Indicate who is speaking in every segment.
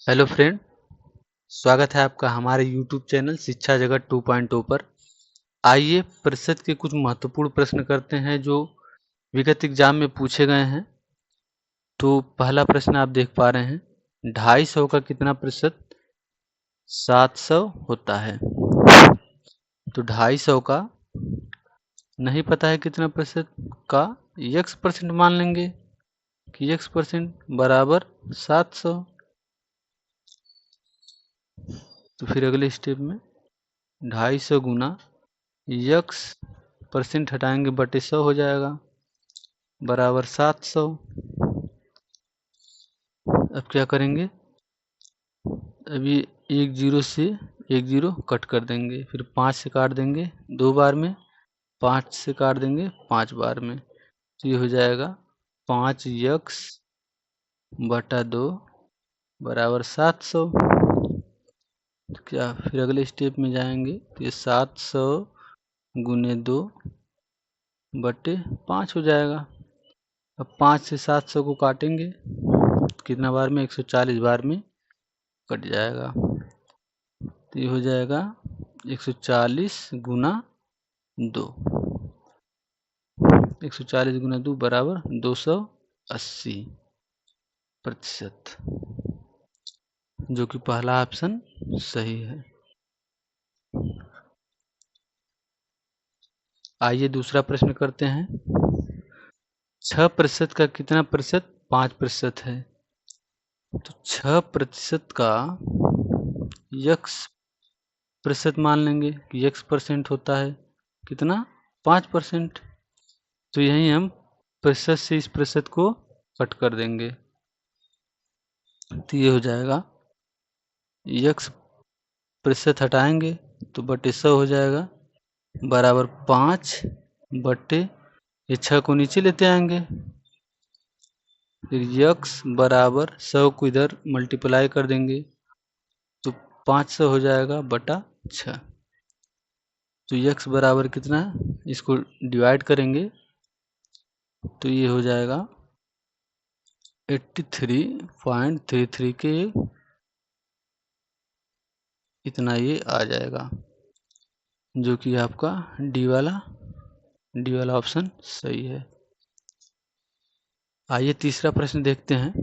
Speaker 1: Hello friend, स्वागत है आपका हमारे YouTube चैनल शिक्षा जगत 2.0 पर। आइए प्रतिशत के कुछ महत्वपूर्ण प्रश्न करते हैं जो विगत एग्जाम में पूछे गए हैं। तो पहला प्रश्न आप देख पा रहे हैं, 250 का कितना प्रतिशत 700 होता है। तो 250 का नहीं पता है कितना प्रतिशत का x% मान लेंगे कि x% बराबर 700। तो फिर अगले स्टेप में 250 गुना x% हटाएंगे बटे 100 हो जाएगा बराबर 700। अब क्या करेंगे, अभी एक जीरो से एक जीरो कट कर देंगे, फिर 5 से काट देंगे 2 बार में, 5 से काट देंगे 5 बार में। तो ये हो जाएगा 5x बटा 2 बराबर 700। तो क्या फिर अगले स्टेप में जाएंगे तो ये 700 गुने 2 बटे 5 हो जाएगा। अब 5 से 700 को काटेंगे कितना बार में, 140 बार में कट जाएगा। तो ये हो जाएगा 140 गुना 2, 140 गुना 2 बराबर 280%, जो कि पहला ऑप्शन सही है। आइए दूसरा प्रश्न करते हैं, 6% का कितना प्रतिशत 5% है। तो 6% का x% मान लेंगे कि x% होता है कितना 5%। तो यहीं हम प्रतिशत से इस प्रतिशत को कट कर देंगे। तो ये हो जाएगा x% हटाएंगे तो बटे 100 हो जाएगा बराबर 5 बटे ये 6 को नीचे लेते आएंगे, फिर x बराबर 100 को इधर मल्टीप्लाई कर देंगे तो 500 हो जाएगा बटा 6। तो x बराबर कितना है, इसको डिवाइड करेंगे तो ये हो जाएगा 83.33 के इतना ये आ जाएगा, जो कि आपका डी वाला ऑप्शन सही है। आइए तीसरा प्रश्न देखते हैं,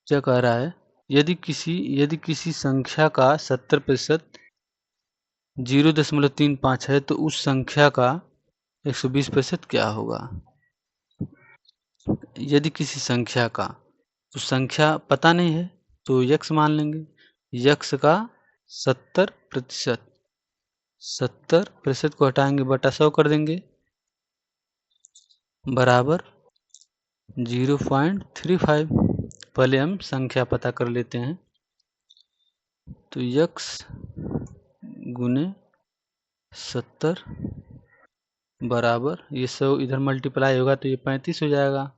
Speaker 1: क्या कह रहा है, यदि किसी संख्या का 70% 0.35 है तो उस संख्या का 120% क्या होगा। यदि किसी संख्या का, तो संख्या पता नहीं है तो x मान लेंगे, x का 70% को हटाएंगे बटा 100 कर देंगे बराबर 0.35। पहले हम संख्या पता कर लेते हैं। तो x गुने 70 बराबर ये 100 इधर मल्टीप्लाई होगा तो ये 35 हो जाएगा।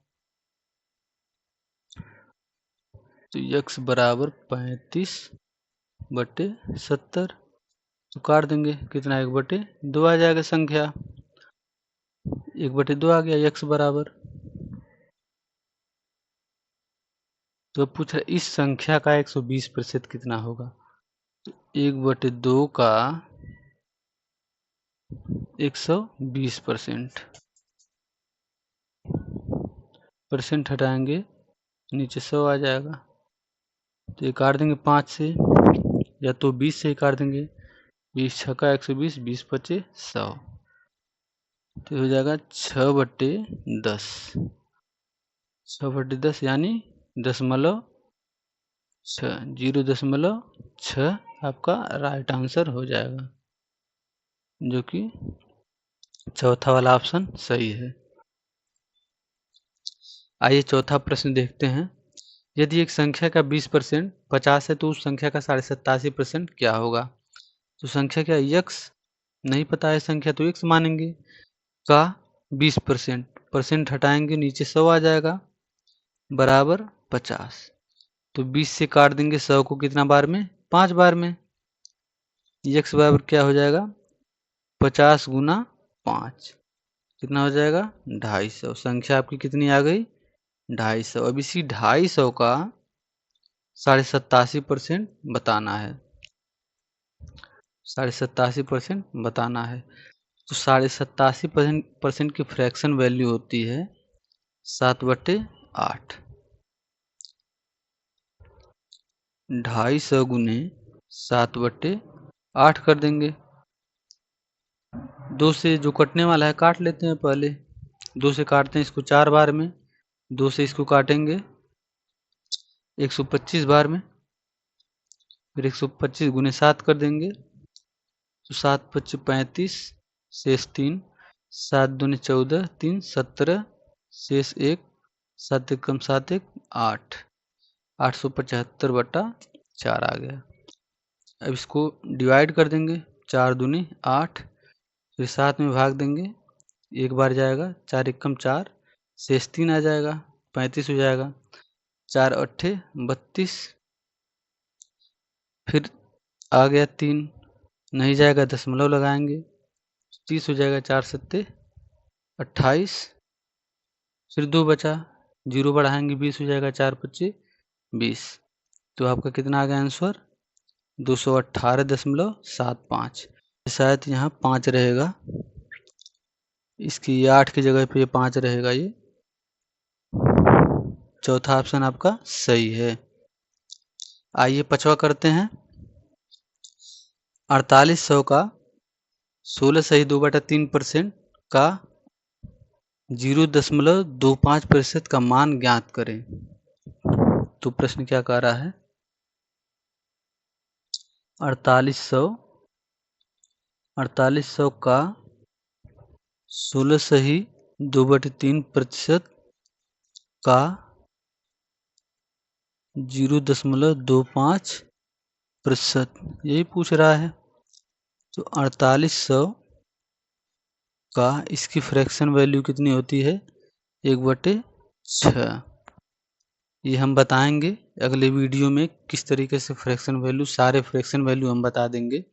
Speaker 1: तो x बराबर 35 बटे 70, तो काट देंगे कितना 1/2 आ जाएगा संख्या, 1/2 आ गया x बराबर। तो पूछ रहा इस संख्या का 120% कितना होगा। तो 1/2 का 120% हटाएंगे नीचे 100 आ जाएगा। तो ये काट देंगे 5 से, या तो 20 से ही काट देंगे, 20 छक्का 120, 20 पचे 100। तो हो जाएगा 6/10, 6/10 यानी 0.6 आपका राइट आंसर हो जाएगा, जो कि चौथा वाला ऑप्शन सही है। आइए चौथा प्रश्न देखते हैं, यदि एक संख्या का 20% 50 है तो उस संख्या का 87.5% क्या होगा। तो संख्या क्या, x नहीं पता है संख्या तो x मानेंगे का 20% हटाएंगे नीचे 100 आ जाएगा बराबर 50। तो 20 से काट देंगे 100 को कितना बार में, 5 बार में। x बराबर क्या हो जाएगा 50 गुना 5 कितना हो जाएगा 250। संख्या आपकी कितनी आ गई 250। अब इसी 250 का 87.5% बताना है। 87.5% बताना है। तो 87.5% की फ्रैक्शन वैल्यू होती है 7/8। 250 गुने 7/8 कर देंगे। 2 से जो कटने वाला है काट लेते हैं पहले। 2 से काटते हैं इसको 4 बार में। 2 से इसको काटेंगे 125 बार में। फिर 125 गुने 7 कर देंगे तो 7×5 = 35, शेष 3, 7 दूनी 14, 3 17, शेष 1, 7 × 7 = 8, 875/4 आ गया। अब इसको डिवाइड कर देंगे, 4 दूनी 8, फिर 7 में भाग देंगे, एक बार जाएगा, 4 × 4, शेष 3 आ जाएगा, 35 हो जाएगा, 4 8 32, फिर आ गया 3, नहीं जाएगा दशमलव लगाएंगे, 30 हो जाएगा, 4 7 28, फिर 2 बचा, 0 बढ़ाएंगे 20 हो जाएगा, 4 25 20। तो आपका कितना आ गया आंसर? 218.75। शायद यहाँ 5 रहेगा, इसकी 8 की जगह पे 5 रहेगा। ये चौथा ऑप्शन आपका सही है। आइए पांचवा करते हैं। 4800 का 16.2/3% का 0.25% का मान ज्ञात करें। तो प्रश्न क्या कह रहा है? 4800 का 16.2/3% का 0.25%, यही पूछ रहा है। तो 4800 का इसकी फ्रैक्शन वैल्यू कितनी होती है? 1/6। ये हम बताएंगे अगले वीडियो में किस तरीके से फ्रैक्शन वैल्यू, सारे फ्रैक्शन वैल्यू हम बता देंगे।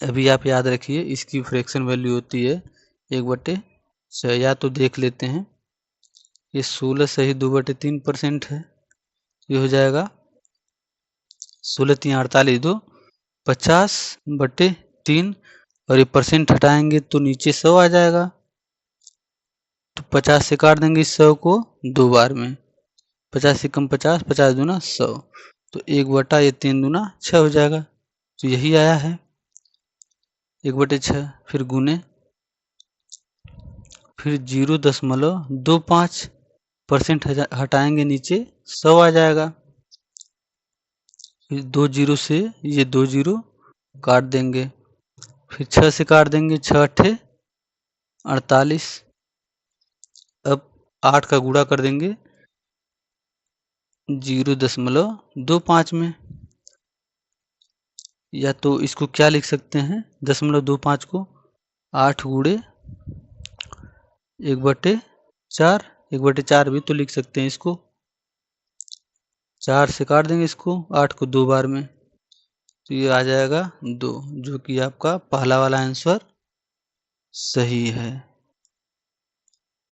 Speaker 1: अभी आप याद रखिए इसकी फ्रैक्शन वैल्यू होती है 1/6। या तो देख लेते हैं, ये 16.2/3% है, ये हो जाएगा 16 × 3 = 48, 2 50/3, और ये परसेंट हटाएंगे तो नीचे 100 आ जाएगा। तो 50 से काट देंगे इस 100 को 2 बार में, 50 से कम 50, 50 दूना 100, तो 1/3 दूना 6 हो जाएगा। तो यही आया है 1/6। फिर गुने, फिर 0.25% हटाएंगे नीचे 100 आ जाएगा। फिर 2 0 से ये 2 0 काट देंगे, फिर 6 से काट देंगे, 6 8 48। अब 8 का गुणा कर देंगे 0.25 में, या तो इसको क्या लिख सकते हैं 0.25 को 8 गुणे 1/4, 1/4 भी तो लिख सकते हैं इसको। 4 से काट देंगे इसको, 8 को 2 बार में, तो ये आ जाएगा 2, जो कि आपका पहला वाला आंसर सही है।